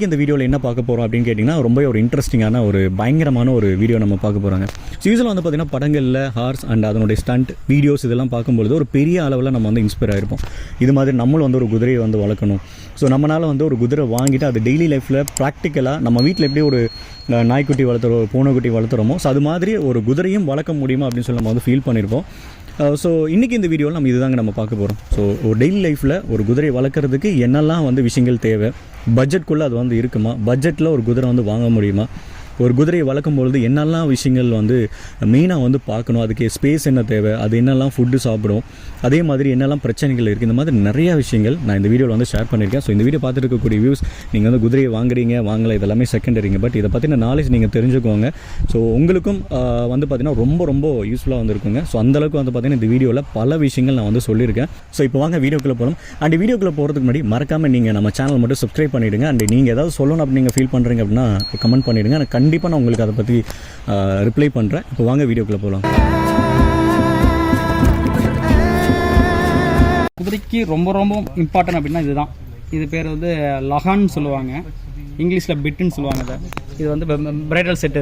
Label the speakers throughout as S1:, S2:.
S1: இந்த வீடியோவில் என்ன பார்க்க போகிறோம் அப்படின்னு கேட்டிங்கன்னா ரொம்ப ஒரு இன்ட்ரெஸ்டிங்கான ஒரு பயங்கரமான ஒரு வீடியோ நம்ம பார்க்க போகிறாங்க. யூஸ்வலாக வந்து பார்த்திங்கன்னா படங்களில் ஹார்ஸ் அண்ட் அதனுடைய ஸ்டண்ட் வீடியோஸ் இதெல்லாம் பார்க்கும்பொழுது ஒரு பெரிய அளவில் நம்ம வந்து இன்ஸ்பயர் ஆகிருப்போம். இது மாதிரி நம்மளும் வந்து ஒரு குதிரையை வந்து வளர்க்கணும். ஸோ நம்மளால் வந்து ஒரு குதிரை வாங்கிட்டு அது டெய்லி லைஃப்பில் ப்ராக்டிக்கலாக நம்ம வீட்டில் எப்படி ஒரு நாய்க்குட்டி வளர்த்துறோம், ஒரு பூனைக்குட்டி வளர்த்துறோமோ, ஸோ அது மாதிரி ஒரு குதிரையும் வளர்க்க முடியுமா அப்படின்னு சொல்லி நம்ம வந்து ஃபீல் பண்ணியிருப்போம். ஸோ இன்றைக்கி இந்த வீடியோவில் நம்ம இதுதாங்க நம்ம பார்க்க போகிறோம். ஸோ ஒரு டெய்லி லைஃப்பில் ஒரு குதிரை வளர்க்குறதுக்கு என்னெல்லாம் வந்து விஷயங்கள் தேவை, பட்ஜெட்குள்ளே அது வந்து இருக்குமா, பட்ஜெட்டில் ஒரு குதிரை வந்து வாங்க முடியுமா, ஒரு குதிரையை வளர்க்கும் பொழுது என்னெல்லாம் விஷயங்கள் வந்து மெயினாக வந்து பார்க்கணும், அதுக்கு ஸ்பேஸ் என்ன தேவை, அது என்னெல்லாம் ஃபுட்டு சாப்பிடும், அதே மாதிரி என்னெல்லாம் பிரச்சனைகள் இருக்குது, இந்த மாதிரி நிறையா விஷயங்கள் நான் இந்த வீடியோவில் வந்து ஷேர் பண்ணியிருக்கேன். ஸோ இந்த வீடியோ பார்த்துட்டு இருக்கக்கூடிய வியூஸ் நீங்கள் வந்து குதிரையை வாங்குறீங்க வாங்கலை இதெல்லாமே செகண்டரிங்க, பட் இதை பற்றின நாலேஜ் நீங்கள் தெரிஞ்சுக்கோங்க. ஸோ உங்களுக்கும் வந்து பார்த்திங்கன்னா ரொம்ப ரொம்ப யூஸ்ஃபுல்லாக வந்துருக்குங்க. ஸோ அந்தளவுக்கு வந்து பார்த்திங்கன்னா இந்த வீடியோவில் பல விஷயங்கள் நான் வந்து சொல்லியிருக்கேன். ஸோ இப்போ வாங்க வீடியோக்குள்ளே போகலாம். அண்ட் வீடியோக்குள்ளே போகிறதுக்கு முன்னாடி மறக்காமல் நீங்கள் நம்ம சேனல் மட்டும் சப்ஸ்கிரைப் பண்ணிவிடுங்க. அண்ட் நீங்கள் ஏதாவது சொல்லணும் அப்படின்னு நீங்கள் ஃபீல் பண்ணுறீங்க அப்படின்னா கமெண்ட் பண்ணிவிடுங்க. நான் கண்டிப்பாக நான் உங்களுக்கு அதை பற்றி ரிப்ளை பண்ணுறேன். இப்போ வாங்க வீடியோக்குள்ளே போகலாம்.
S2: குதிரைக்கு ரொம்ப ரொம்ப இம்பார்ட்டன்ட் அப்படின்னா இதுதான். இது பேர் வந்து லகான்னு சொல்லுவாங்க, இங்கிலீஷில் பிட்டுன்னு சொல்லுவாங்க. இது வந்து பிரைடல் செட்.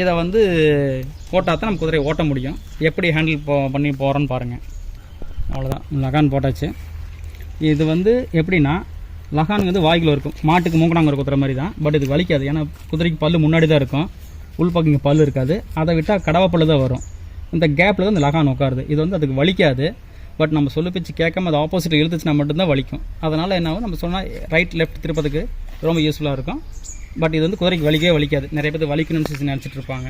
S2: இதை வந்து போட்டால் தான் நம்ம குதிரையை ஓட்ட முடியும். எப்படி ஹேண்டில் பண்ணி போகிறோன்னு பாருங்கள். அவ்வளோதான், லகான் போட்டாச்சு. இது வந்து எப்படின்னா லகான் வந்து வாய்க்குள்ள இருக்கும், மாட்டுக்கு மூக்கணாங்க குத்துற மாதிரி தான். பட் இது வலிக்காது, ஏன்னா குதிரைக்கு பல்லு முன்னாடி தான் இருக்கும், உள்பக்கம் இங்கே பல்லு இருக்காது. அதை விட்டால் கடவா பல்லு தான் வரும். இந்த கேப்பில் தான் இந்த லகான் உட்காருது. இது வந்து அதுக்கு வலிக்காது. பட் நம்ம சொல்லு பிச்சு கேட்காம அது ஆப்போசிட் இழுத்துச்சுன்னா மட்டும்தான் வலிக்கும். அதனால் என்ன ஆகும், நம்ம சொன்னால் ரைட் லெஃப்ட் திருப்பதுக்கு ரொம்ப யூஸ்ஃபுல்லாக இருக்கும். பட் இது வந்து குதிரைக்கு வலிக்கவே வலிக்காது. நிறைய பேர் வலிக்கணும்னு நினச்சிட்டு இருப்பாங்க.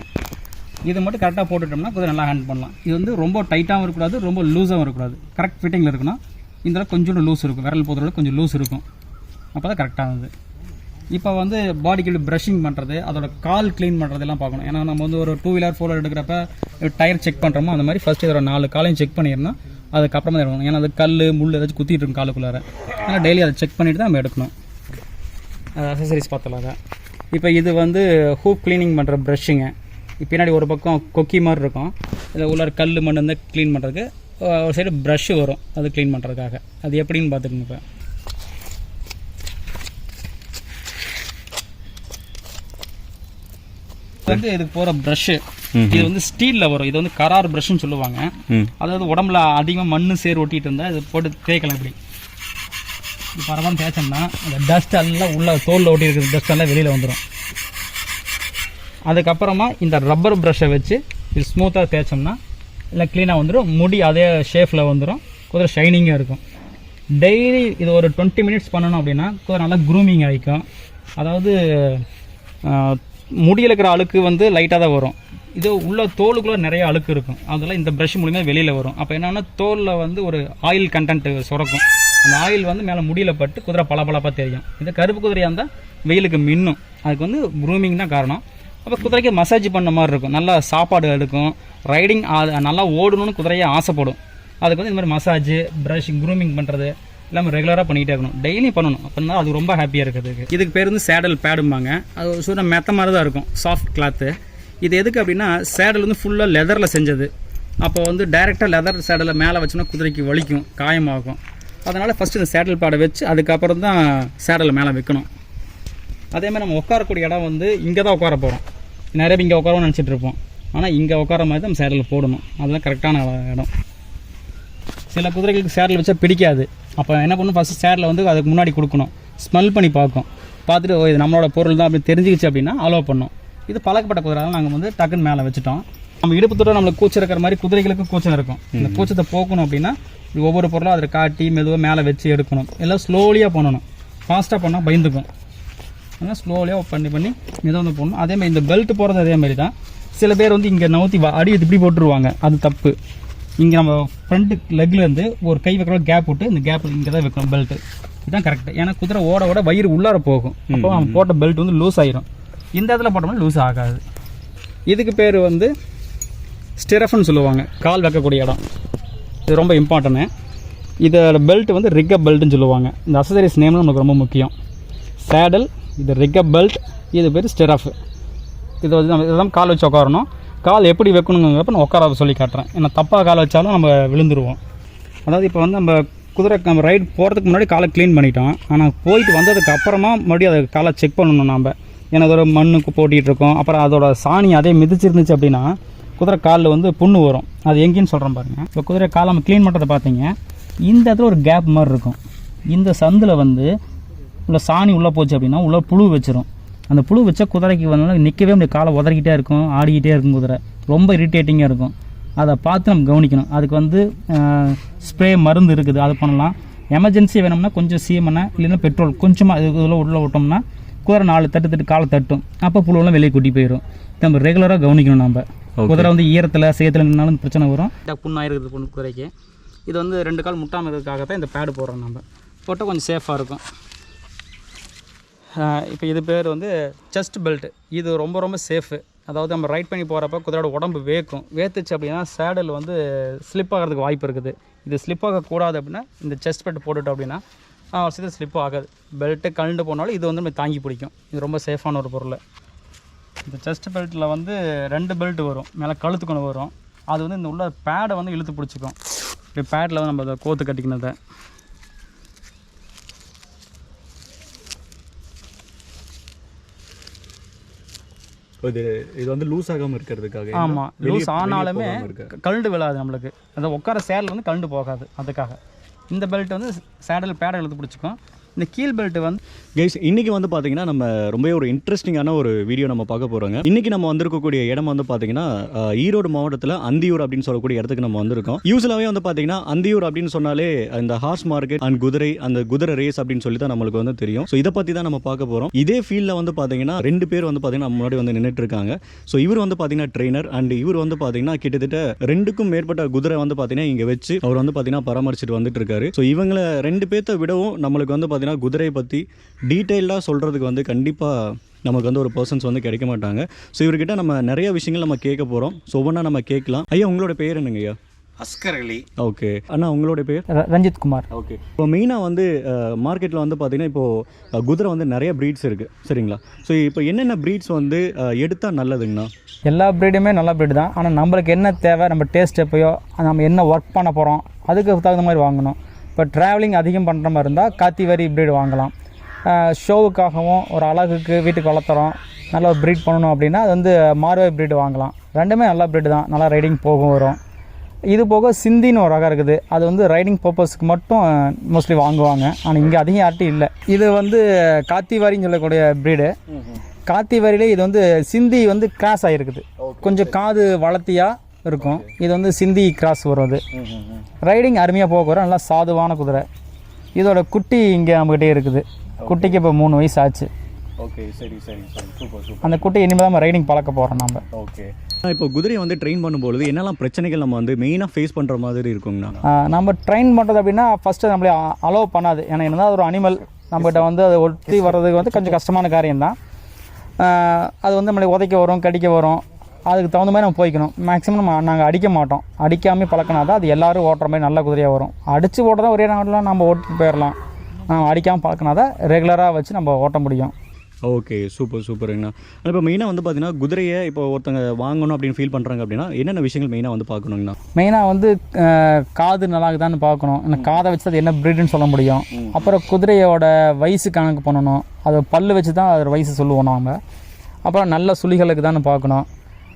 S2: இது மட்டும் கரெக்டாக போட்டுட்டோம்னா குதிரை நல்லா ஹேண்டில் பண்ணலாம். இது வந்து ரொம்ப டைட்டாகவும் இருக்கக்கூடாது, ரொம்ப லூஸாகவும் இருக்கக்கூடாது. கரெக்ட் ஃபிட்டிங்கில் இருக்கணும். இந்த கொஞ்சோண்டு லூஸ் இருக்கும், விரல் போதுறதுல கொஞ்சம் லூஸ் இருக்கும். அப்போ தான் கரெக்டானது. இப்போ வந்து பாடிக்கு ப்ரஷிங் பண்ணுறது, அதோட கால் க்ளீன் பண்ணுறதெல்லாம் பார்க்கணும். ஏன்னா நம்ம வந்து ஒரு 2 வீலர் 4 வீலர் எடுக்கிறப்ப டயர் செக் பண்ணுறோமோ அந்த மாதிரி ஃபஸ்ட்டு இதோட 4 காலையும் செக் பண்ணிடணும். அதுக்கப்புறமா தான் எடுக்கணும். ஏன்னா அது கல் முள் ஏதாச்சும் குத்திட்டு இருக்கும் காலுக்குள்ளார. அதனால் டெய்லி அதை செக் பண்ணிவிட்டு தான் நம்ம எடுக்கணும். அது அசசரிஸ் பார்த்தலாம் தான். இப்போ இது வந்து ஹூப் க்ளீனிங் பண்ணுற ப்ரஷ்ஷுங்க. பின்னாடி ஒரு பக்கம் கொக்கி மாதிரி இருக்கும், இதில் உள்ள கல் மண் வந்து க்ளீன் பண்ணுறதுக்கு ஒரு சைடு ப்ரஷ்ஷு வரும், அது க்ளீன் பண்ணுறதுக்காக. அது எப்படின்னு பார்த்துக்கணும். இப்போ வந்து இதுக்கு போகிற ப்ரஷ்ஷு இது வந்து ஸ்டீலில் வரும். இது வந்து கரார் ப்ரஷ்ன்னு சொல்லுவாங்க. அதாவது உடம்புல அதிகமாக மண் சேர் ஒட்டிகிட்டு இருந்தால் இது போட்டு தேய்க்கலாம். இப்படி இது பரவாயில்ல தேய்ச்சோம்னா அந்த டஸ்ட் எல்லாம் உள்ள தோலில் ஒட்டி இருக்கிற டஸ்ட் எல்லாம் வெளியில் வந்துடும். அதுக்கப்புறமா இந்த ரப்பர் ப்ரஷ்ஷை வச்சு இது ஸ்மூத்தாக தேய்ச்சோம்னா இல்லை க்ளீனாக வந்துடும். முடி அதே ஷேஃபில் வந்துடும். குதிரை ஷைனிங்காக இருக்கும். டெய்லி இது ஒரு 20 மினிட்ஸ் பண்ணணும் அப்படின்னா குதிரை நல்லா க்ரூமிங் ஆகிக்கும். அதாவது முடியில் இருக்கிற அழுக்கு வந்து லைட்டாக தான் வரும். இது உள்ள தோலுக்குள்ளே நிறைய அழுக்கு இருக்கும், அதெல்லாம் இந்த ப்ரஷ் மூலிமா வெளியில் வரும். அப்போ என்னென்னா தோலில் வந்து ஒரு ஆயில் கண்டென்ட் சுரக்கும். அந்த ஆயில் வந்து மேலே முடியில் பட்டு குதிரை பளபளப்பாக தெரியும். இந்த கருப்பு குதிரையாக இருந்தால் வெயிலுக்கு மின்னும். அதுக்கு வந்து க்ரூமிங் தான் காரணம். அப்போ குதிரைக்கு மசாஜ் பண்ண மாதிரி இருக்கும், நல்லா சாப்பாடு எடுக்கும், ரைடிங் நல்லா ஓடணும்னு குதிரையை ஆசைப்படும். அதுக்கு வந்து இந்த மாதிரி மசாஜ், ப்ரஷிங், க்ரூமிங் பண்ணுறது எல்லாமே ரெகுலராக பண்ணிகிட்டே இருக்கணும், டெய்லி பண்ணணும். அப்படின்னா அது ரொம்ப ஹாப்பியாக இருக்கிறதுக்கு. இதுக்கு பேர் வந்து சேடல் பேடும்பாங்க. அது ஒரு மெத்த மாதிரி தான் இருக்கும், சாஃப்ட் கிளாத்து. இது எதுக்கு அப்படின்னா சேடல் வந்து ஃபுல்லாக லெதரில் செஞ்சது. அப்போ வந்து டைரெக்டாக லெதர் சேடலை மேலே வச்சோன்னா குதிரைக்கு வலிக்கும், காயமாகும். அதனால் ஃபஸ்ட்டு இந்த சேடல் பேடை வச்சு அதுக்கப்புறம் தான் சேடலை மேலே வைக்கணும். அதேமாதிரி நம்ம உட்காரக்கூடிய இடம் வந்து இங்கே தான் உட்கார போகிறோம். நிறைய பேர் இங்கே உட்காரவும் நினச்சிட்டு இருப்போம். ஆனால் இங்கே உட்கார மாதிரி தான் நம்ம சேடலில் போடணும். அதுதான் கரெக்டான இடம். சில குதிரைகளுக்கு சேடல் வச்சா பிடிக்காது. அப்போ என்ன பண்ணணும், ஃபஸ்ட்டு சேடலை வந்து அதுக்கு முன்னாடி கொடுக்கணும், ஸ்மெல் பண்ணி பார்த்துட்டு இது நம்மளோட பொருள் தான் அப்படின்னு தெரிஞ்சிக்கிச்சு அப்படின்னா அலோவ் பண்ணணும். இது பழக்கப்பட்ட குதிரையால் நாங்கள் வந்து டக்குன்னு மேலே வச்சுட்டோம். நம்ம இடுப்பு தொட்ட நம்மளுக்கு கூச்சம் இருக்கிற மாதிரி குதிரைகளுக்கு கூச்சம் இருக்கும். இந்த கூச்சத்தை போக்கணும் அப்படின்னா ஒவ்வொரு பொருளும் அதில் காட்டி மெதுவாக மேலே வச்சு எடுக்கணும். எல்லாம் ஸ்லோலியாக பண்ணணும், ஃபாஸ்ட்டாக பண்ணால் பயந்துக்கும். அதனால் ஸ்லோலியாக பண்ணி மெதுவாக போடணும். அதேமாதிரி இந்த பெல்ட் போகிறது அதேமாதிரி தான். சில பேர் வந்து இங்கே நவுத்தி அடி இப்படி போட்டுருவாங்க, அது தப்பு. இங்கே நம்ம ஃப்ரண்ட் லெக்லேருந்து ஒரு கை வைக்கிற கேப் விட்டு இந்த கேப் இங்கே தான் வைக்கணும் பெல்ட்டு. இதுதான் கரெக்டு. ஏன்னா குதிரை ஓட வயிறு உள்ளார போகும். அப்போ அவன் போட்ட பெல்ட் வந்து லூஸ் ஆகிரும். இந்த இடத்துல போட்டோம்னா லூஸ் ஆகாது. இதுக்கு பேர் வந்து ஸ்டிரஃப்னு சொல்லுவாங்க, கால் வைக்கக்கூடிய இடம். இது ரொம்ப இம்பார்ட்டன்ட்டு. இதோட பெல்ட் வந்து ரிக்கப் பெல்ட்டுன்னு சொல்லுவாங்க. இந்த அசசரிஸ் நேம் நமக்கு ரொம்ப முக்கியம். சேடல், இது ரிக்கப் பெல்ட், இது பேர் ஸ்டிரஃப். இது வந்து நம்ம இதெல்லாம் கால் வச்சு உட்காரணும். கால் எப்படி வைக்கணுங்கிறப்ப நான் உட்கார சொல்லி காட்டுறேன். ஏன்னா தப்பாக கால் வச்சாலும் நம்ம விழுந்துருவோம். அதாவது இப்போ வந்து நம்ம குதிரை நம்ம ரைட் போகிறதுக்கு முன்னாடி காலை க்ளீன் பண்ணிட்டோம். ஆனால் போயிட்டு வந்ததுக்கு அப்புறமா மறுபடியும் அதை காலை செக் பண்ணணும் நம்ம. ஏன்னா அதோட மண்ணுக்கு போட்டிகிட்டு இருக்கோம். அப்புறம் அதோட சாணி அதே மிதிச்சிருந்துச்சு அப்படின்னா குதிரை காலில் வந்து புண்ணு வரும். அது எங்கேன்னு சொல்கிறேன் பாருங்கள். இப்போ குதிரை காலை நம்ம க்ளீன் பண்ணுறதை பார்த்தீங்க, இந்த இடத்துல ஒரு கேப் மாதிரி இருக்கும். இந்த சந்தில் வந்து உள்ள சாணி உள்ளே போச்சு அப்படின்னா உள்ள புழு வச்சிரும். அந்த புழு வச்சா குதிரைக்கு வந்து நிற்கவே முடியாது, காலை உதறிக்கிட்டே இருக்கும், ஆடிக்கிட்டே இருக்கும், குதிரை ரொம்ப இரிட்டேட்டிங்காக இருக்கும். அதை பார்த்து நம்ம கவனிக்கணும். அதுக்கு வந்து ஸ்ப்ரே மருந்து இருக்குது, அது பண்ணலாம். எமர்ஜென்சி வேணும்னா கொஞ்சம் சீமெண்ணெய் இல்லைன்னா பெட்ரோல் கொஞ்சமாக இதில் உள்ளே விட்டோம்னா குதிரை 4 தட்டு காலை தட்டும். அப்போ புழுவெல்லாம் வெளியே கூட்டி போயிடும். நம்ம ரெகுலராக கவனிக்கணும். நம்ம குதிரை வந்து ஈரத்தில் சேத்துல நின்னாலும் பிரச்சனை வரும். புண்ணாயிருக்குது பொண்ணு குதிரைக்கு. இது வந்து 2 கால் முட்டாமல் இருக்கிறதுக்காக தான் இந்த பேடு போடுறோம். நம்ம போட்டால் கொஞ்சம் சேஃபாக இருக்கும். இப்போ இது பேர் வந்து செஸ்ட் பெல்ட். இது ரொம்ப ரொம்ப சேஃபு. அதாவது நம்ம ரைட் பண்ணி போகிறப்ப குதிரையோட உடம்பு வேத்துச்சு அப்படின்னா சேடல் வந்து ஸ்லிப் ஆகிறதுக்கு வாய்ப்பு இருக்குது. இது ஸ்லிப் ஆகக்கூடாது அப்படின்னா இந்த செஸ்ட் பெல்ட் போட்டுட்டோம் அப்படின்னா வருஷத்துக்கு ஸ்லிப் ஆகாது. பெல்ட்டு கழண்டு போனாலும் இது வந்து நம்ம தாங்கி பிடிக்கும். இது ரொம்ப சேஃபான ஒரு பொருள். இந்த செஸ்ட் பெல்ட்டில் வந்து 2 பெல்ட் வரும், மேலே கழுத்துக்கொண்டு வரும். அது வந்து இந்த உள்ள பேடை வந்து இழுத்து பிடிச்சிக்கும். இப்போ பேடில் வந்து நம்ம அதை கோத்து கட்டிக்கினதை
S1: இது வந்து லூஸ் ஆகாமல் இருக்கிறதுக்காக.
S2: ஆமாம், லூஸ் ஆனாலுமே கழண்டு விழாது நம்மளுக்கு. அந்த உட்கார சேடல் வந்து கழண்டு போகாது. அதுக்காக இந்த பெல்ட் வந்து சேடல் பேடை இழுத்து பிடிச்சிக்கும். இந்த கீழ் பெல்ட் வந்து
S1: கைஸ் இன்றைக்கி வந்து பார்த்தீங்கன்னா நம்ம ரொம்ப ஒரு இன்ட்ரெஸ்டிங்கான ஒரு வீடியோ நம்ம பார்க்க போகிறோங்க. இன்றைக்கி நம்ம வந்திருக்கக்கூடிய இடம் வந்து பார்த்தீங்கன்னா ஈரோடு மாவட்டத்தில் அந்தியூர் அப்படின்னு சொல்லக்கூடிய இடத்துக்கு நம்ம வந்திருக்கோம். யூஸ்வலாகவே வந்து பார்த்தீங்கன்னா அந்தியூர் அப்படின்னு சொன்னாலே இந்த ஹார்ஸ் மார்க்கெட் அண்ட் குதிரை ரேஸ் அப்படின்னு சொல்லி தான் நம்மளுக்கு வந்து தெரியும். ஸோ இதை பற்றி தான் நம்ம பார்க்க போகிறோம். இதே ஃபீல்டில் வந்து பார்த்தீங்கன்னா 2 பேர் வந்து பார்த்தீங்கன்னா முன்னாடி வந்து நின்றுட்டு இருக்காங்க. ஸோ இவர் வந்து பார்த்தீங்கன்னா ட்ரெயினர் அண்ட் இவர் வந்து பார்த்தீங்கன்னா கிட்டத்தட்ட 2க்கும் மேற்பட்ட குதிரை வந்து பார்த்தீங்கன்னா இங்கே வச்சு அவர் வந்து பார்த்தீங்கன்னா பராமரிச்சுட்டு வந்துட்டு இருக்காரு. ஸோ இவங்களை 2 பேர்த்த விடவும் நம்மளுக்கு வந்து குதிரையை பற்றி டீட்டெயிலாக சொல்கிறதுக்கு வந்து கண்டிப்பாக நமக்கு வந்து ஒரு பர்சன்ஸ் வந்து கிடைக்க மாட்டாங்க. ஸோ இவர்கிட்ட நம்ம நிறைய விஷயங்கள் நம்ம கேட்க போகிறோம். ஸோ ஒவ்வொன்றா நம்ம கேட்கலாம். ஐயா உங்களோட பேர் என்னங்க ஐயா?
S3: அஸ்கர் அலி.
S1: ஓகே அண்ணா உங்களோட பேர்?
S2: ரஞ்சித் குமார்.
S1: ஓகே. இப்போ மெயினாக வந்து மார்க்கெட்டில் வந்து பார்த்தீங்கன்னா இப்போது குதிரை வந்து நிறைய ப்ரீட்ஸ் இருக்குது சரிங்களா? ஸோ இப்போ என்னென்ன ப்ரீட்ஸ் வந்து எடுத்தால் நல்லதுங்கண்ணா?
S2: எல்லா ப்ரீடுமே நல்ல ப்ரீடு தான். ஆனால் நம்மளுக்கு என்ன தேவை, நம்ம டேஸ்ட் எப்போயோ நம்ம என்ன ஒர்க் பண்ண போகிறோம் அதுக்கு தகுந்த மாதிரி வாங்கணும். இப்போ ட்ராவலிங் அதிகம் பண்ணுற மாதிரி இருந்தால் காத்திவரி ப்ரீடு வாங்கலாம். ஷோவுக்காகவும் ஒரு அழகுக்கு வீட்டுக்கு வளர்த்துறோம் நல்லா ப்ரீட் பண்ணணும் அப்படின்னா அது வந்து மார்வே ப்ரீடு வாங்கலாம். 2மே நல்ல ப்ரீடு தான், நல்லா ரைடிங் போகும் வரும். இது போக சிந்தின்னு ஒரு ரகம் இருக்குது. அது வந்து ரைடிங் பர்பஸ்க்கு மட்டும் மோஸ்ட்லி வாங்குவாங்க. ஆனால் இங்கே அதிகம் யார்ட்டும் இல்லை. இது வந்து காத்திவாரின்னு சொல்லக்கூடிய ப்ரீடு. காத்திவாரியிலே இது வந்து சிந்தி வந்து கிராஸ் ஆகிருக்குது. கொஞ்சம் காது வளர்த்தியாக இருக்கும். இது வந்து சிந்தி கிராஸ் வரும். அது ரைடிங் அருமையாக போக வரும். நல்லா சாதுவான குதிரை. இதோட குட்டி இங்கே நம்மகிட்டே இருக்குது. குட்டிக்கு இப்போ 3 வயசு ஆச்சு.
S1: ஓகே சரி சரி சரி சூப்பர் சூப்பர்.
S2: அந்த குட்டி இனிமேல் தான் ரைடிங் பழக்க போகிறோம் நம்ம.
S1: ஓகே. இப்போ குதிரையை வந்து ட்ரெயின் பண்ணும்போது என்னெல்லாம் பிரச்சனைகள் நம்ம வந்து மெயினாக ஃபேஸ் பண்ணுற மாதிரி இருக்குங்கண்ணா?
S2: நம்ம ட்ரெயின் பண்ணுறது அப்படின்னா ஃபஸ்ட்டு நம்மளே அலோவ் பண்ணாது. ஏன்னா என்னதான் ஒரு அனிமல் நம்மகிட்ட வந்து அதை ஒட்டி வர்றதுக்கு வந்து கொஞ்சம் கஷ்டமான காரியம்தான். அது வந்து நம்மளை உதைக்க வரும், கடிக்க வரும். அதுக்கு தகுந்த மாதிரி நம்ம போய்க்கணும். மேக்ஸிமம் நாங்கள் அடிக்க மாட்டோம். அடிக்காமல் பழக்கினா தான் அது எல்லோரும் ஓட்டுற மாதிரி நல்ல குதிரையாக வரும். அடித்து ஓட்ட தான் ஒரே நாட்டில் நம்ம ஓட்டிட்டு போயிடலாம். அடிக்காமல் பழக்கினா தான் ரெகுலராக வச்சு நம்ம ஓட்ட முடியும்.
S1: ஓகே சூப்பர் சூப்பருங்கண்ணா. இப்போ மெயினாக வந்து பார்த்தீங்கன்னா குதிரையை இப்போ ஒருத்தங்க வாங்கணும் அப்படின்னு ஃபீல் பண்ணுறாங்க அப்படின்னா என்னென்ன விஷயங்கள் மெயினாக வந்து பார்க்கணுங்கண்ணா?
S2: மெயினாக வந்து காது நல்லா இருக்குதான்னு பார்க்கணும். இந்த காதை வச்சு அது என்ன ப்ரீடுன்னு சொல்ல முடியும். அப்புறம் குதிரையோட வயசு கணக்கு பண்ணணும். அது பல்லு வச்சு தான் அதோட வயசு சொல்லுவோம் நம்ம. அப்புறம் நல்ல சுழிகளுக்கு தான் பார்க்கணும்.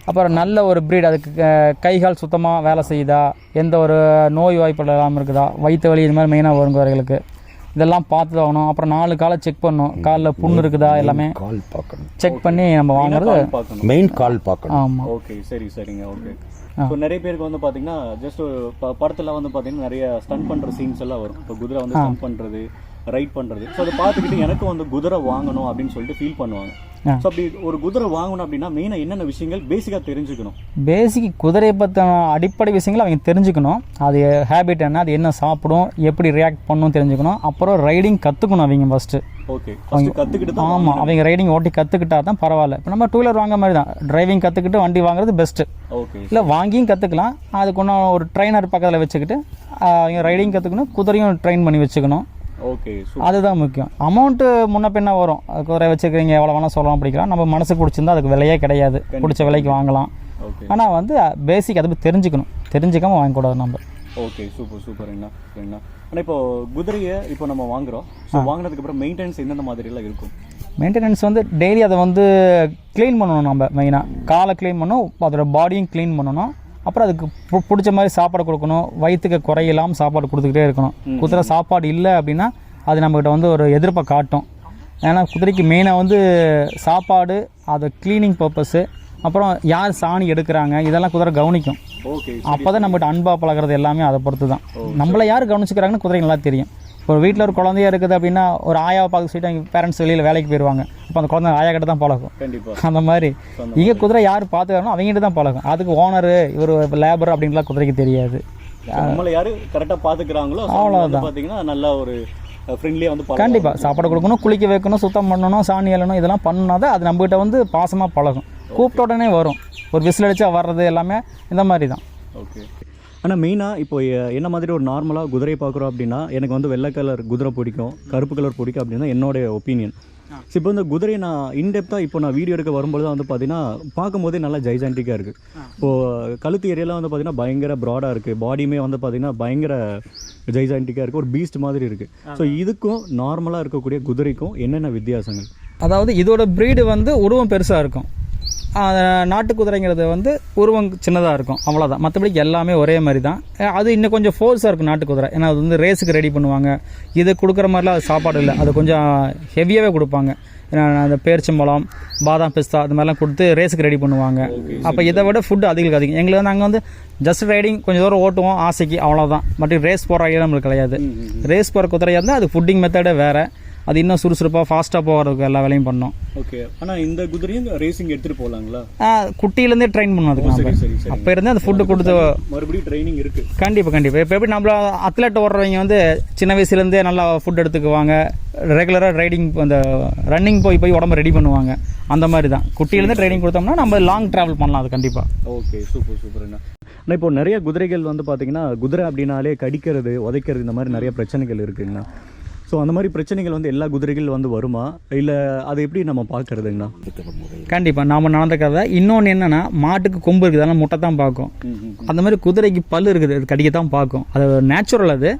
S2: அப்புறம் நல்ல ஒரு ப்ரீட், அதுக்கு கைகால் சுத்தமாக வேலை செய்யுதா, எந்த ஒரு நோய் வாய்ப்புகள் இல்லாமல் இருக்குதா, வயிற்று வலி இது மாதிரி மெயினாக வரும் குதிரைகளுக்கு. இதெல்லாம் பார்த்து ஆகணும். அப்புறம் 4 காலை செக் பண்ணணும். காலில் புண்ணு இருக்குதா எல்லாமே
S3: கால் பார்க்கணும்.
S2: செக் பண்ணி நம்ம வாங்குறது
S3: மெயின் கால் பார்க்கணும்.
S2: ஆமாம்.
S1: ஓகே சரி சரிங்க. ஓகே. ஸோ நிறைய பேருக்கு வந்து பார்த்தீங்கன்னா ஜஸ்ட் படத்தில் வந்து பார்த்தீங்கன்னா நிறைய ஸ்டன் பண்ணுற சீன்ஸ் எல்லாம் வரும். இப்போ குதிரை வந்து ஸ்டன் பண்ணுறது, ரைட் பண்ணுறது. ஸோ அதை பார்த்துக்கிட்டு எனக்கு வந்து குதிரை வாங்கணும் அப்படின்னு சொல்லிட்டு ஃபீல் பண்ணுவாங்க. ஸோ அப்படி ஒரு குதிரை வாங்கணும் அப்படின்னா மெயினாக என்னென்ன விஷயங்கள் பேசிக்காக தெரிஞ்சுக்கணும்?
S2: பேசிக் குதிரையை பற்றின அடிப்படை விஷயங்கள் அவங்க தெரிஞ்சுக்கணும். அது ஹேபிட் என்ன, அது என்ன சாப்பிடும், எப்படி ரியாக்ட் பண்ணணும் தெரிஞ்சுக்கணும். அப்புறம் ரைடிங் கற்றுக்கணும் அவங்க ஃபஸ்ட்டு.
S1: ஓகே கற்றுக்கிட்டு.
S2: ஆமாம், அவங்க ரைடிங் ஓட்டி கற்றுக்கிட்டா தான் பரவாயில்ல. இப்போ நம்ம 2 வீலர் வாங்க மாதிரி தான் டிரைவிங் கற்றுக்கிட்டு வண்டி வாங்குறது பெஸ்ட்டு.
S1: ஓகே. இல்லை
S2: வாங்கியும் கற்றுக்கலாம். அதுக்கு ஒன்றும் ஒரு ட்ரைனர் பக்கத்தில் வச்சுக்கிட்டு அவங்க ரைடிங் கற்றுக்கணும், குதிரையும் ட்ரெயின் பண்ணி வச்சுக்கணும்.
S1: ஓகே
S2: அதுதான் முக்கியம். அமௌண்ட்டு முன்ன பின்ன வரும். குதிரை வச்சுக்கிறீங்க எவ்வளோ வேணால் சொல்லலாம், பிடிக்கலாம். நம்ம மனசுக்கு பிடிச்சிருந்தா அதுக்கு விலையே கிடையாது, பிடிச்ச விலைக்கு வாங்கலாம். ஆனால் வந்து பேசிக் அதை பற்றி தெரிஞ்சுக்கணும். தெரிஞ்சுக்காமல் வாங்கக்கூடாது நம்ம.
S1: ஓகே சூப்பர் சூப்பருங்கண்ணா. ஆனால் இப்போ குதிரையை இப்போ நம்ம வாங்குறோம். ஸோ வாங்கினதுக்கு அப்புறம் மெயின்டெனன்ஸ் எந்தெந்த மாதிரிலாம் இருக்கும்?
S2: மெயின்டெனன்ஸ் வந்து டெய்லி அதை வந்து க்ளீன் பண்ணணும். நம்ம மெயினாக காலை க்ளீன் பண்ணணும், அதோட பாடியும் க்ளீன் பண்ணணும். அப்புறம் அதுக்கு பிடிச்ச மாதிரி சாப்பாடு கொடுக்கணும். வயிற்றுக்கு குறையில்லாமல் சாப்பாடு கொடுத்துக்கிட்டே இருக்கணும். குதிரை சாப்பாடு இல்லை அப்படின்னா அது நம்மகிட்ட வந்து ஒரு எதிர்ப்பை காட்டும். ஏன்னா குதிரைக்கு மெயினாக வந்து சாப்பாடு, அதை க்ளீனிங் பர்பஸ்ஸு, அப்புறம் யார் சாணி எடுக்கிறாங்க இதெல்லாம் குதிரை கவனிக்கும்.
S1: ஓகே.
S2: அப்போ தான் நம்மகிட்ட அன்பாக பழகிறது எல்லாமே அதை பொறுத்து தான். நம்மளை யார் கவனிச்சுக்கிறாங்கன்னு குதிரை நல்லா தெரியும். ஒரு வீட்டில் ஒரு குழந்தையா இருக்குது அப்படின்னா ஒரு ஆயாவை பார்க்க சொல்லிட்டு அவங்க பேரண்ட்ஸ் வெளியில் வேலைக்கு போயிடுவாங்க. அப்போ அந்த குழந்தை ஆயா கிட்ட தான் பழகும்.
S1: கண்டிப்பாக.
S2: அந்த மாதிரி இங்கே குதிரை யார் பார்த்துக்கிறாங்களோ அவங்ககிட்ட தான் பழகும். அதுக்கு ஓனரு இவர் லேபர் அப்படின்லாம் குதிரைக்கு தெரியாது.
S1: நம்மளை யார் கரெக்டாக பார்த்துக்கிறாங்களோ அவ்வளோதான். பார்த்தீங்கன்னா நல்லா ஒரு ஃப்ரெண்ட்லியாக வந்து
S2: கண்டிப்பாக சாப்பாடு கொடுக்கணும், குளிக்க வைக்கணும், சுத்தம் பண்ணணும், சாணி எழணும், இதெல்லாம் பண்ணா தான் அது நம்மகிட்ட வந்து பாசமாக பழகும். கூப்பிட்ட உடனே வரும். ஒரு விசில் அடிச்சா வர்றது எல்லாமே இந்த மாதிரி தான்.
S1: ஓகே. ஆனால் மெயினாக இப்போ என்ன மாதிரி ஒரு நார்மலாக குதிரையை பார்க்குறோம் அப்படின்னா எனக்கு வந்து வெள்ளை கலர் குதிரை பிடிக்கும், கருப்பு கலர் பிடிக்கும் அப்படின்னு என்னோடைய ஒப்பீனியன். ஸோ இப்போ இந்த குதிரையை நான் இன்டெப்த்தாக இப்போ நான் வீடியோ எடுக்க வரும்போது தான் வந்து பார்த்தீங்கன்னா பார்க்கும்போதே நல்லா ஜைஜான்டிக்காக இருக்குது. இப்போது கழுத்து ஏரியாலாம் வந்து பார்த்திங்கன்னா பயங்கர ப்ராடாக இருக்குது. பாடியுமே வந்து பார்த்திங்கன்னா பயங்கர ஜைஜான்டிக்காக இருக்குது. ஒரு பீஸ்ட் மாதிரி இருக்குது. ஸோ இதுக்கும் நார்மலாக இருக்கக்கூடிய குதிரைக்கும் என்னென்ன வித்தியாசங்கள்?
S2: அதாவது இதோட ப்ரீடு வந்து உருவம் பெருசாக இருக்கும். நாட்டு குதிரைங்கிறது வந்து உருவம் சின்னதாக இருக்கும், அவ்வளோதான். மற்றபடி எல்லாமே ஒரே மாதிரி தான். அது இன்னும் கொஞ்சம் ஃபோர்ஸாக இருக்கும் நாட்டு குதிரை. ஏன்னா அது வந்து ரேஸுக்கு ரெடி பண்ணுவாங்க. இது கொடுக்குற மாதிரிலாம் அது சாப்பாடு இல்லை, அது கொஞ்சம் ஹெவியாகவே கொடுப்பாங்க. ஏன்னா அந்த பேரிச்சம்பழம், பாதாம், பிஸ்தா அது மாதிரிலாம் கொடுத்து ரேஸுக்கு ரெடி பண்ணுவாங்க. அப்போ இதை விட ஃபுட்டு அதிகம். எங்களுக்கு வந்து நாங்கள் வந்து ஜஸ்ட் ரைடிங் கொஞ்சம் தூரம் ஓட்டுவோம் ஆசைக்கு, அவ்வளோதான். பட் ரேஸ் போகிற ஐடியா நம்மளுக்கு கிடையாது. ரேஸ் போகிற குதிரையாக இருந்தால் அது ஃபுட்டிங் மெத்தடே வேறு. அது இன்னும் சுறுசுறுப்பாக ஃபாஸ்ட்டாக போகிறதுக்கு எல்லா வேலையும் பண்ணோம்.
S1: ஓகே. ஆனால் இந்த குதிரையும் ரேசிங் எடுத்துகிட்டு போகலாங்களா?
S2: குட்டியிலேருந்தே ட்ரெயின் பண்ணுவோம் அதுக்கு. அப்போ இருந்து அந்த ஃபுட்டு கொடுத்து
S1: மறுபடியும் ட்ரைனிங் இருக்குது.
S2: கண்டிப்பாக. இப்போ எப்படி நம்மள அத்லெட் ஓடுறவங்க வந்து சின்ன வயசுலேருந்தே நல்லா ஃபுட் எடுத்துக்குவாங்க, ரெகுலராக ரைடிங் அந்த ரன்னிங் போய் உடம்பு ரெடி பண்ணுவாங்க. அந்த மாதிரி தான் குட்டியிலேருந்து ட்ரைனிங் கொடுத்தோம்னா நம்ம லாங் ட்ராவல் பண்ணலாம் அது கண்டிப்பாக.
S1: ஓகே, சூப்பர்ண்ணா. ஆனால் இப்போ நிறைய குதிரைகள் வந்து பார்த்தீங்கன்னா குதிரை அப்படின்னாலே கடிக்கிறது, உதைக்கிறது, இந்த மாதிரி நிறைய பிரச்சனைகள் இருக்குங்கண்ணா. ஸோ அந்த மாதிரி பிரச்சனைகள் வந்து எல்லா குதிரைகள் வந்து வருமா, இல்லை அதை எப்படி நம்ம பார்க்கறதுங்கண்ணா?
S2: கண்டிப்பாக நாம் நடந்துக்கிறத. இன்னொன்று என்னென்னா மாட்டுக்கு கொம்பு இருக்குது, அதெல்லாம் முட்டை தான் பார்க்கும். அந்த மாதிரி குதிரைக்கு பல் இருக்குது, அது கடிக்கத்தான் பார்க்கும். அது நேச்சுரல் அது.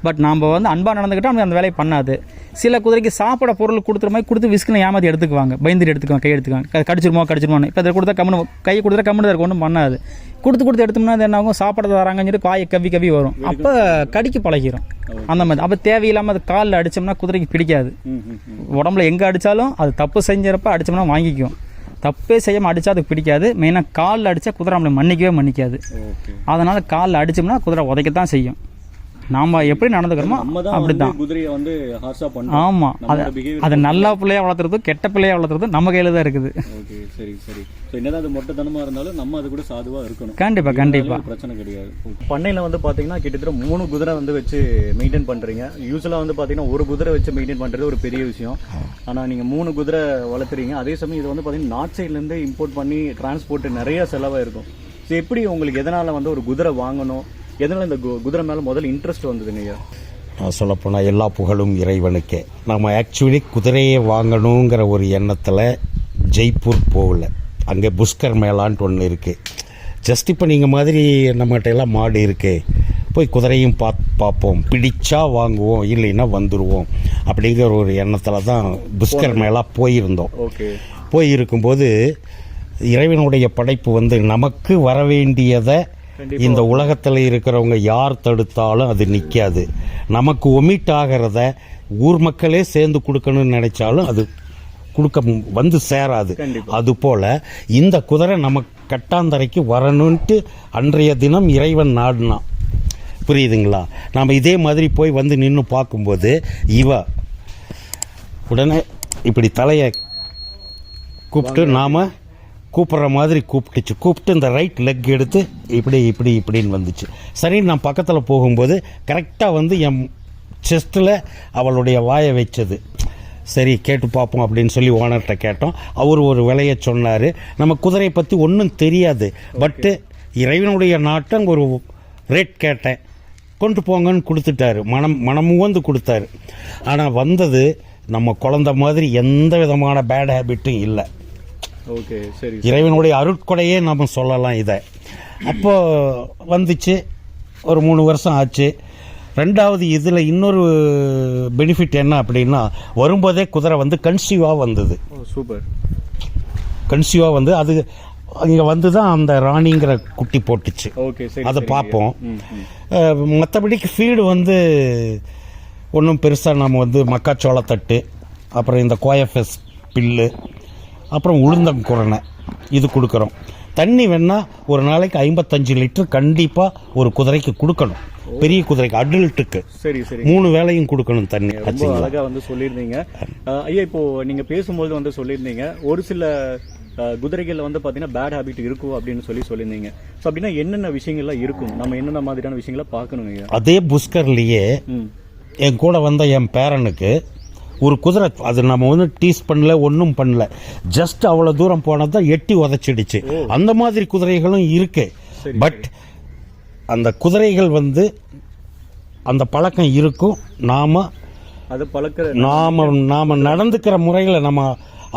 S2: பட் நாம் வந்து அன்பாக நடந்துக்கிட்டால் அந்த வேலையை பண்ணாது. சில குதிரைக்கு சாப்பிட பொருள் கொடுத்துற மாதிரி கொடுத்து விஸ்கில் ஏமாற்றி எடுத்துக்குவாங்க, பயந்துட்டு எடுத்துக்குவாங்க, கை எடுத்துக்குவாங்க, கடிச்சிருமோன்னு. இப்போ அதை கொடுத்தா கம்முன்னு, கையை கொடுத்தா கம்முன்னு இருக்கும், ஒன்றும் பண்ணாது. கொடுத்து எடுத்தோம்னா அது என்ன ஆகும், சாப்பாடு தராங்கன்னு சொல்லி காயை கவி வரும். அப்போ கடிக்க பழகிடும் அந்த மாதிரி. அப்போ தேவையில்லாமல் அது காலில் அடித்தோம்னா குதிரைக்கு பிடிக்காது. உடம்புல எங்கே அடித்தாலும் அது தப்பு செஞ்சப்போ அடித்தோம்னா வாங்கிக்கும். தப்பே செய்யாமல் அடித்தா அதுக்கு பிடிக்காது. மெயினாக காலில் அடித்தா குதிரை நம்மளை மன்னிக்காது. அதனால் காலில் அடித்தோம்னா குதிரை உதைக்கத்தான் செய்யும். நாம் எப்படி நடந்துக்கிறோமோ அப்படிதான்
S1: குதிரையை வந்து ஹார்ஷா பண்ணணும்.
S2: ஆமாம், அது நல்ல பிள்ளையாக வளர்த்துறது கெட்ட பிள்ளையாக வளர்த்துறது நம்ம கையில் தான் இருக்குது.
S1: ஓகே, சரி. ஸோ என்னதான் அது மொட்டைத்தனமாக இருந்தாலும் நம்ம அது கூட சாதுவாக இருக்கணும்.
S2: கண்டிப்பாக
S1: பிரச்சனை கிடையாது. பண்ணையில் வந்து பார்த்தீங்கன்னா கிட்டத்தட்ட 3 குதிரை வந்து வச்சு மெயின்டைன் பண்ணுறீங்க. யூஸ்வலாக வந்து பார்த்தீங்கன்னா ஒரு குதிரை வச்சு மெயின்டைன் பண்ணுறது ஒரு பெரிய விஷயம். ஆனால் நீங்கள் 3 குதிரை வளர்த்துறீங்க. அதே சமயம் இது வந்து பார்த்தீங்கன்னா நார்த் சைட்லேருந்து இம்போர்ட் பண்ணி டிரான்ஸ்போர்ட் நிறைய செலவாக இருக்கும். ஸோ எப்படி உங்களுக்கு எதனால் வந்து ஒரு குதிரை வாங்கணும், எதனால் இந்த குதிரை மேலே முதல்ல இன்ட்ரெஸ்ட் வந்ததுங்க ஐயா?
S3: சொல்லப்போனால் எல்லா புகழும் இறைவனுக்கே. நம்ம ஆக்சுவலி குதிரையை வாங்கணுங்கிற ஒரு எண்ணத்தில் ஜெய்ப்பூர் போகல. அங்கே புஷ்கர் மேளான்ட்டு ஒன்று இருக்குது. ஜஸ்ட் இப்போ நீங்கள் மாதிரி நம்மகிட்ட எல்லாம் மாடு இருக்குது, போய் குதிரையும் பார்ப்போம், பிடிச்சா வாங்குவோம், இல்லைன்னா வந்துடுவோம் அப்படிங்கிற ஒரு எண்ணத்தில் தான் புஷ்கர் மேளா போயிருந்தோம்.
S1: ஓகே.
S3: போயிருக்கும்போது இறைவனுடைய படைப்பு வந்து நமக்கு வர வேண்டியதை இந்த உலகத்தில் இருக்கிறவங்க யார் தடுத்தாலும் அது நிற்காது. நமக்கு ஒமிட் ஆகிறத ஊர் மக்களே சேர்ந்து கொடுக்கணும்னு நினைச்சாலும் அது கொடுக்க வந்து சேராது. அதுபோல் இந்த குதிரை நமக்கு கட்டாந்தரைக்கு வரணுன்ட்டு அன்றைய தினம் இறைவன் நாடினான். புரியுதுங்களா? நாம் இதே மாதிரி போய் வந்து நின்று பார்க்கும்போது இவ உடனே இப்படி தலையை கூப்பிட்டு நாம் கூப்பிட்ற மாதிரி கூப்பிட்டு இந்த ரைட் லெக் எடுத்து இப்படின்னு வந்துச்சு. சரி, நான் பக்கத்தில் போகும்போது கரெக்டாக வந்து என் செஸ்ட்டில் அவளுடைய வாயை வச்சது. சரி, கேட்டு பார்ப்போம் அப்படின்னு சொல்லி ஓனர்கிட்ட கேட்டோம். அவர் ஒரு விலையை சொன்னார். நம்ம குதிரையை பற்றி ஒன்றும் தெரியாது. பட்டு இறைவனுடைய நாட்டம் ஒரு ரேட் கேட்டேன். கொண்டு போங்கன்னு கொடுத்துட்டாரு. மனமும் வந்து கொடுத்தாரு. ஆனால் வந்தது நம்ம குழந்த மாதிரி எந்த விதமான பேட் ஹேபிட்டும் இல்லை.
S1: ஓகே, சரி.
S3: இறைவனுடைய அருட்கொடையே நம்ம சொல்லலாம் இதை. அப்போ வந்துச்சு. ஒரு 3 வருஷம் ஆச்சு. ரெண்டாவது இதில் இன்னொரு பெனிஃபிட் என்ன அப்படின்னா, வரும்போதே குதிரை வந்து கன்சீவாக வந்தது.
S1: சூப்பர்.
S3: கன்சீவாக வந்து அது இங்கே வந்து தான் அந்த ராணிங்கிற குட்டி போட்டுச்சு.
S1: ஓகே, சரி.
S3: அதை பார்ப்போம். மற்றபடிக்கு ஃபீடு வந்து ஒன்றும் பெருசாக நம்ம வந்து மக்காச்சோளத்தட்டு, அப்புறம் இந்த கோயஃபெஸ் பில்லு, அப்புறம் உளுந்தங்குரணை இது கொடுக்குறோம். தண்ணி வேணால் ஒரு நாளைக்கு 55 லிட்டர் கண்டிப்பாக ஒரு குதிரைக்கு கொடுக்கணும். பெரிய குதிரைக்கு அடல்ட்டுக்கு
S1: சரி சரி
S3: 3 வேளையும் கொடுக்கணும் தண்ணி.
S1: ரொம்ப அழகாக வந்து சொல்லியிருந்தீங்க ஐயா. இப்போது நீங்கள் பேசும்போது வந்து சொல்லியிருந்தீங்க ஒரு சில குதிரைகளில் வந்து பார்த்தீங்கன்னா பேட் ஹேபிட் இருக்கும் அப்படின்னு சொல்லியிருந்தீங்க. ஸோ அப்படின்னா என்னென்ன விஷயங்கள்லாம் இருக்கும், நம்ம என்னென்ன மாதிரியான விஷயங்களை பார்க்கணும் ஐயா?
S3: அதே புஷ்கர்லேயே என் கூட வந்த என் பேரனுக்கு ஒரு குதிரை, அது நம்ம வந்து டீஸ் பண்ணல, ஒன்றும் பண்ணல, ஜஸ்ட் அவ்வளோ தூரம் போனதான் எட்டி உதச்சிடுச்சு. அந்த மாதிரி குதிரைகளும் இருக்கு. பட் அந்த குதிரைகள் வந்து அந்த பழக்கம் இருக்கும். நாம நடந்துக்கிற முறையில் நம்ம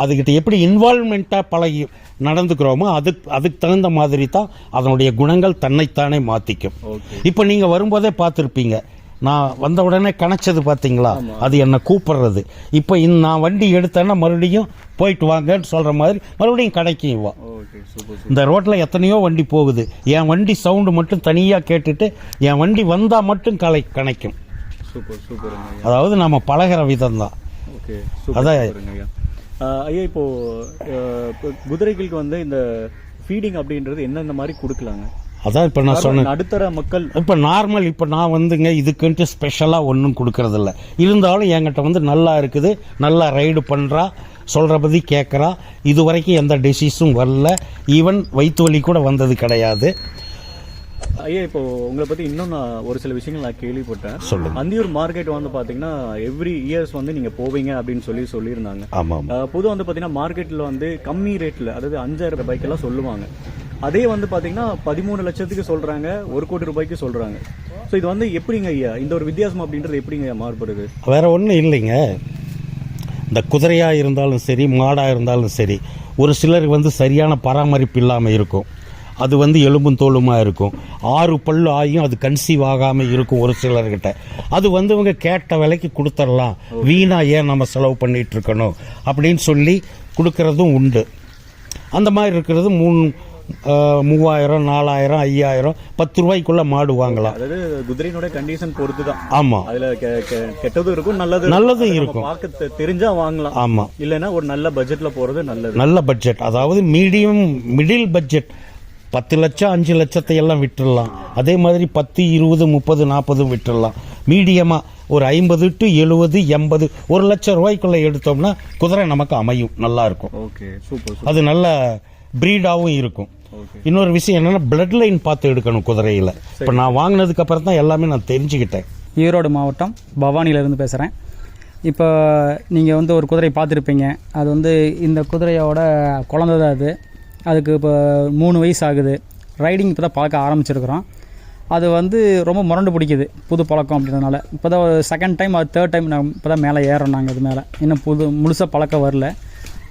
S3: அதுக்கிட்ட எப்படி இன்வால்மெண்ட்டாக பழகி நடந்துக்கிறோமோ அதுக்கு தகுந்த மாதிரி தான் அதனுடைய குணங்கள் தன்னைத்தானே மாற்றிக்கும். இப்போ நீங்கள் வரும்போதே பார்த்துருப்பீங்க, நான் வந்த உடனே கணச்சது பார்த்தீங்களா, அது என்னை கூப்பிடுறது. இப்போ நான் வண்டி எடுத்தேன்னா மறுபடியும் போயிட்டு வாங்கன்னு சொல்கிற மாதிரி மறுபடியும் கடைக்கும் வா. இந்த ரோட்டில் எத்தனையோ வண்டி போகுது, என் வண்டி சவுண்டு மட்டும் தனியாக கேட்டுட்டு என் வண்டி வந்தால் மட்டும் கணைக்கும். அதாவது நம்ம பழகிற விதம் தான். அதான்
S1: ஐயா. இப்போது குதிரைகளுக்கு வந்து இந்த ஃபீடிங் அப்படின்றது எந்தெந்த மாதிரி கொடுக்கலாங்க?
S3: அதான் இப்போ நான் சொன்னேன்,
S1: நடுத்தர மக்கள் இப்போ
S3: நார்மல். இப்போ நான் வந்துங்க இதுக்குன்ட்டு ஸ்பெஷலாக ஒன்றும் கொடுக்கறதில்ல. இருந்தாலும் என்கிட்ட வந்து நல்லா இருக்குது, நல்லா ரைடு பண்ணுறா, சொல்கிற பற்றி கேட்குறா. இது வரைக்கும் எந்த டிசீஸும் வரல, ஈவன் வயிற்று வலி கூட வந்தது கிடையாது.
S1: ஐயா, இப்போ உங்களை பற்றி இன்னும் நான் ஒரு சில விஷயங்கள் நான் கேள்விப்பட்டேன்.
S3: சொல்லுங்கள்.
S1: அந்தியூர் மார்க்கெட் வந்து பார்த்தீங்கன்னா எவ்ரி இயர்ஸ் வந்து நீங்கள் போவீங்க அப்படின்னு சொல்லியிருந்தாங்க.
S3: ஆமாம்.
S1: பொதுவாக வந்து பார்த்தீங்கன்னா மார்க்கெட்டில் வந்து கம்மி ரேட்டில், அதாவது 5000 ரூபாய்க்கெல்லாம் சொல்லுவாங்க. அதே வந்து பார்த்தீங்கன்னா 13 லட்சத்துக்கு சொல்கிறாங்க, 1 கோடி ரூபாய்க்கு சொல்கிறாங்க. ஸோ இது வந்து எப்படிங்க ஐயா, இந்த ஒரு வித்தியாசம் அப்படின்றது எப்படிங்க மாறுபடுது?
S3: வேற ஒன்றும் இல்லைங்க. இந்த குதிரையாக இருந்தாலும் சரி, மாடாக இருந்தாலும் சரி, ஒரு சிலருக்கு வந்து சரியான பராமரிப்பு இல்லாமல் இருக்கும். அது வந்து எலும்பும் தோலுமாக இருக்கும். 6 பல்லு ஆகியும் அது கன்சீவ் ஆகாமல் இருக்கும் ஒரு சிலர்கிட்ட. அது வந்து இவங்க கேட்ட விலைக்கு கொடுத்துடலாம், வீணாக ஏன் நம்ம செலவு பண்ணிகிட்டு இருக்கணும் அப்படின்னு சொல்லி கொடுக்கறதும் உண்டு. அந்த மாதிரி இருக்கிறது 3000, 4000, 5000, 10 ரூபாய்க்குள்ள மாடு வாங்கலாம்.
S1: அதாவது குதிரையினுடைய கண்டிஷன் பொறுத்து தான்.
S3: ஆமா.
S1: அதுல கெட்டதும் இருக்கும், நல்லதும் இருக்கும். பார்க்க தெரிஞ்சா வாங்கலாம்.
S3: ஆமா.
S1: இல்லைன்னா ஒரு நல்ல பட்ஜெட்ல போறது நல்லது.
S3: நல்ல பட்ஜெட், அதாவது மிடில் பட்ஜெட். 10 லட்சம் 5 லட்சத்தை எல்லாம் விட்டுடலாம். அதே மாதிரி 10, 20, 30, 40 விட்டுடலாம். மீடியமா ஒரு 50 to 70, 80, 1 லட்சம் ரூபாய்க்குள்ள எடுத்தோம்னா குதிரை நமக்கு அமையும், நல்லா இருக்கும்.
S1: Okay, super.
S3: அது நல்ல பிரீடாகவும் இருக்கும். இன்னொரு விஷயம் என்னன்னா, பிளட் லைன் பார்த்து எடுக்கணும் குதிரையில். இப்போ நான் வாங்கினதுக்கு அப்புறம் தான் எல்லாமே நான் தெரிஞ்சுக்கிட்டேன்.
S2: ஈரோடு மாவட்டம் பவானியிலேருந்து பேசுகிறேன். இப்போ நீங்கள் வந்து ஒரு குதிரை பார்த்துருப்பீங்க. அது வந்து இந்த குதிரையோட குழந்தை தான் அது. அதுக்கு இப்போ 3 வயசு ஆகுது. ரைடிங் இப்போ தான் பழக்க ஆரம்பிச்சிருக்கிறோம். அது வந்து ரொம்ப முரண்டு பிடிக்குது, புது பழக்கம் அப்படின்றதுனால. இப்போ தான் ஒரு செகண்ட் டைம், அது தேர்ட் டைம் நான் இப்போ தான் மேலே ஏறோம். நாங்கள் இது மேலே இன்னும் முழுசாக பழக்கம் வரல.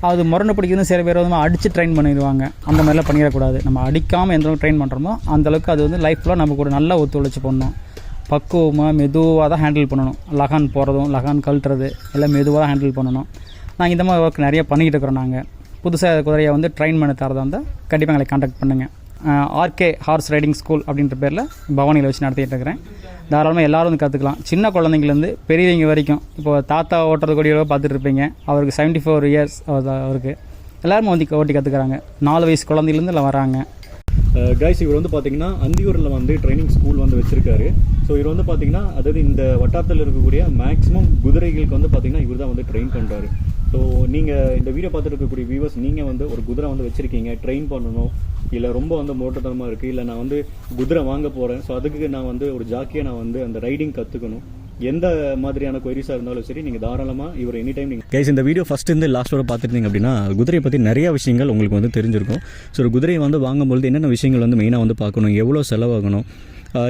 S2: அது முரண்டு பிடிக்குதுன்னு சில பேர் வந்து அடித்து ட்ரெயின் பண்ணிடுவாங்க. அந்த மாதிரிலாம் பண்ணிடக்கூடாது. நம்ம அடிக்காமல் எந்த அளவுக்கு ட்ரெயின் பண்ணுறோமோ அந்தளவுக்கு அது வந்து லைஃப்பில் நமக்கு ஒரு நல்ல ஒத்துழைச்சி பண்ணணும். பக்குவமாக மெதுவாக தான் ஹேண்டில் பண்ணணும். லகான் போகிறதும் லகான் கழட்டுறது எல்லாம் மெதுவாக தான் ஹேண்டில் பண்ணணும். நாங்கள் இந்த மாதிரி ஒர்க் நிறைய பண்ணிக்கிட்டு இருக்கிறோம். நாங்கள் புதுசாக குதிரையை வந்து ட்ரெயின் பண்ண தரதாக இருந்தால் கண்டிப்பாக எங்களை கான்டாக்ட் பண்ணுங்கள். ஆர்கே ஹார்ஸ் ரைடிங் ஸ்கூல் அப்படின்ற பேரில் பவானியில் வச்சு நடத்திட்டு இருக்கிறேன். தாராளமாக எல்லோரும் வந்து கற்றுக்கலாம். சின்ன குழந்தைங்கலேருந்து பெரியவங்க வரைக்கும். இப்போ தாத்தா ஓட்டுறது கூடிய பார்த்துட்டு இருப்பீங்க, அவருக்கு 74 இயர்ஸ் அவருக்கு. எல்லாருமே வந்து ஓட்டி கற்றுக்குறாங்க. 4 வயசு குழந்தையிலேருந்து எல்லாம் வராங்க.
S1: கைஸ், இவர் வந்து பார்த்தீங்கன்னா அந்தியூரில் வந்து ட்ரைனிங் ஸ்கூல் வந்து வச்சிருக்காரு. ஸோ இவர் வந்து பார்த்தீங்கன்னா, அதாவது இந்த வட்டாரத்தில் இருக்கக்கூடிய மேக்ஸிமம் குதிரைகளுக்கு வந்து பார்த்தீங்கன்னா இவர் தான் வந்து ட்ரெயின் பண்ணுறாரு. ஸோ நீங்கள் இந்த வீடியோ பார்த்துட்டு இருக்கக்கூடிய வியூவர்ஸ், நீங்கள் வந்து ஒரு குதிரை வந்து வச்சுருக்கீங்க, ட்ரெயின் பண்ணணும், இல்லை ரொம்ப வந்து மோட்டத்தனமாக இருக்குது, இல்லை நான் வந்து குதிரை வாங்க போகிறேன், ஸோ அதுக்கு நான் வந்து ஒரு ஜாக்கியாக நான் வந்து அந்த ரைடிங் கற்றுக்கணும், எந்த மாதிரியான கொயரிஸாக இருந்தாலும் சரி, நீங்கள் தாராளமாக இவர் எனி டைம் நீங்கள் கைஸ் இந்த வீடியோ ஃபஸ்ட் இருந்து லாஸ்ட் வரை பார்த்துருந்தீங்க அப்படின்னா குதிரையை பற்றி நிறைய விஷயங்கள் உங்களுக்கு வந்து தெரிஞ்சிருக்கும். ஸோ ஒரு குதிரையை வந்து வாங்கும்பொழுது என்னென்ன விஷயங்கள் வந்து மெயினாக வந்து பார்க்கணும், எவ்வளோ செலவாகணும்.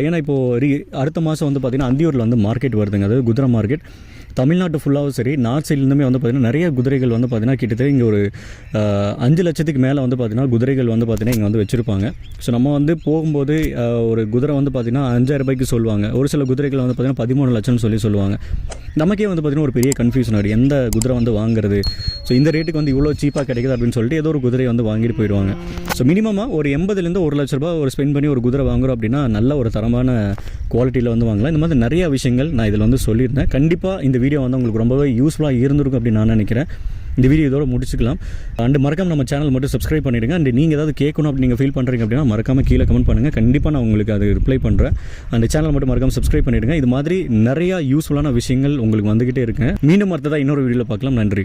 S1: ஏன்னா இப்போது அடுத்த மாதம் வந்து பார்த்திங்கன்னா அந்தியூரில் வந்து மார்க்கெட் வருதுங்க, அதாவது குதிரை மார்க்கெட். தமிழ்நாட்டு ஃபுல்லாகவும் சரி, நார்த் சைட்லேருந்துமே வந்து பார்த்திங்கன்னா நிறைய குதிரைகள் வந்து பார்த்திங்கன்னா கிட்டத்தட்ட இங்கே ஒரு 5 லட்சத்துக்கு மேலே வந்து பார்த்திங்கன்னா குதிரைகள் வந்து பார்த்திங்கன்னா இங்கே வந்து வச்சுருப்பாங்க. ஸோ நம்ம வந்து போகும்போது ஒரு குதிரை வந்து பார்த்திங்கன்னா 5000 ரூபாய்க்கு சொல்லுவாங்க. ஒரு சில குதிரைகள் வந்து பார்த்திங்கன்னா 13 லட்சம்னு சொல்லுவாங்க. நமக்கே வந்து பார்த்திங்கன்னா ஒரு பெரிய கன்ஃபியூஷன் ஆகிடும், எந்த குதிரை வந்து வாங்குறது. ஸோ இந்த ரேட்டுக்கு வந்து இவ்வளோ சீப்பாக கிடைக்குது அப்படின்னு சொல்லிட்டு ஏதோ ஒரு குதிரையை வந்து வாங்கிட்டு போயிடுவாங்க. ஸோ மினிமமாக ஒரு 80லேருந்து 1 லட்ச ரூபா ஒரு ஸ்பெண்ட் பண்ணி ஒரு குதிரை வாங்குறோம் அப்படின்னா நல்ல ஒரு தரமான குவாலிட்டியில் வந்து வாங்கலாம். இந்த மாதிரி நிறைய விஷயங்கள் நான் இதில் வந்து சொல்லியிருந்தேன். கண்டிப்பாக இந்த வீடியோ வந்து உங்களுக்கு ரொம்பவே யூஸ்ஃபுல்லாக இருந்திருக்கும் அப்படின்னு நான் நினைக்கிறேன். இந்த வீடியோ இதோட முடிச்சுக்கலாம். அண்ட் மறக்காம நம்ம சேனல் மட்டும் சப்ஸ்கிரைப் பண்ணிடுங்க. அண்ட் நீங்கள் ஏதாவது கேட்கணும் அப்படி நீங்கள் ஃபீல் பண்ணுறீங்க அப்படின்னா மறக்காம கீழே கமெண்ட் பண்ணுங்கள். கண்டிப்பாக நான் உங்களுக்கு அது ரிப்ளை பண்ணுறேன். அந்த சேனல் மட்டும் மறக்காம சப்ஸ்கிரைப் பண்ணிடுங்க. இது மாதிரி நிறைய யூஸ்ஃபுல்லான விஷயங்கள் உங்களுக்கு வந்துகிட்டே இருக்குங்க. மீண்டும் அடுத்ததாக இன்னொரு வீடியோவில் பார்க்கலாம். நன்றி.